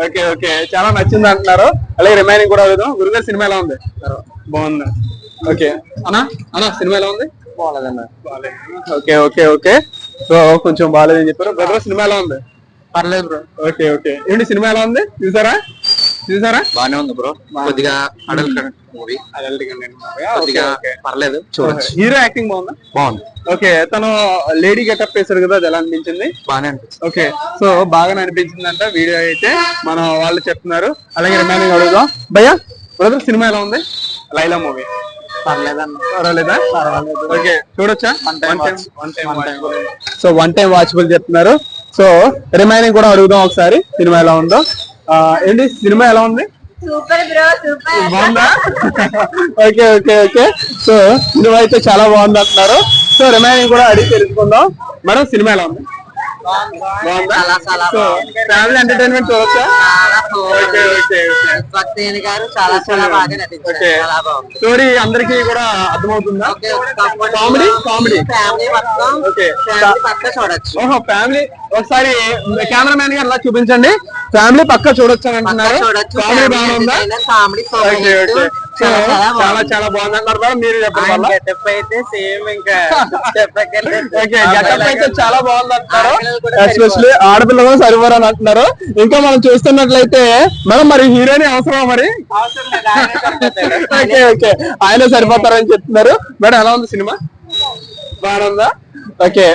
Okay okay చాలా నచ్చింది అంటున్నారు. అలాగే రిమైనింగ్ కూడా అడుగుదాం. గురుగారు సినిమా ఎలా ఉంది? బాగుంది. ఓకే అన్నా అన్నా సినిమా ఎలా ఉంది? బాగాలేదన్న. ఓకే ఓకే ఓకే సో కొంచెం బాగాలేదని చెప్పారు. బ్రదర్ సినిమా ఎలా ఉంది? పర్లేదు బ్రో. ఓకే ఓకే ఏంటి సినిమా ఎలా ఉంది? చూసారా చూసారా? బానే ఉంది బ్రో. కొద్దిగా అడల్ట్ మూవీ, కొద్దిగా పర్లేదు చూడొచ్చు. హీరో యాక్టింగ్ బాగుందా? బాగుంది. ఓకే తను లేడీ గెటప్ వేసారు కదా, అది ఎలా అనిపించింది? బానే అనిపిస్తుంది. ఓకే సో బాగానే అనిపించిందంట వీడియో అయితే మన వాళ్ళు చెప్తున్నారు. అలాగే రిమైనింగ్ అడుగుదాం. భయ్యా బ్రదర్ సినిమా ఎలా ఉంది? లైలా మూవీ పర్లేదన్న. పర్వాలేదా? పర్వాలేదు. ఓకే చూడొచ్చా? time so one time watchable చెప్తున్నారు. సో రిమైనింగ్ కూడా అడుగుదాం ఒకసారి సినిమా ఎలా ఉందో. ఏంటి సినిమా ఎలా ఉంది? Super bro super. బాగుందా? Okay okay okay so cinema అయితే చాలా బాగుంది అంటున్నారు. సో రిమైనింగ్ కూడా అడిగి తెలుసుకుందాం. మేడం సినిమా ఎలా ఉంది? బాగుందా? సో ఫ్యామిలీ ఎంటర్టైన్మెంట్ చూడొచ్చా? ఓకే ఓకే ఓకే గారు చాలా చాలా బాగా నటించారు. ఓకే చాలా బాగుంది. స్టోరీ అందరికి కూడా అర్థమవుతుందా? కామెడీ కామెడీ ఫ్యామిలీ మొత్తం ఓకే పక్క చూడొచ్చు. ఓహో ఫ్యామిలీ ఒకసారి కెమెరా మ్యాన్ గారు అలా చూపించండి. ఫ్యామిలీ పక్క చూడొచ్చు అని అంటున్నారు. కామెడీ బాగుందా? కామెడీ ఓకే ఓకే సో చాలా చాలా బాగుంది అంటారు కదా, మీరు చెప్పాలి. అయితే సేమ్ ఇంకా ఓకే గెటప్ అయితే చాలా బాగుంది అంటున్నారు. ఎస్పెషల్లీ ఆడపిల్లలు సరిపోరు అని అంటున్నారు. ఇంకా మనం చూస్తున్నట్లయితే మనం మరి హీరోయిన్ అవసరమా మరి? ఓకే ఓకే ఆయన సరిపోతారని చెప్తున్నారు. మేడం ఎలా ఉంది సినిమా? బాగుందా? ఓకే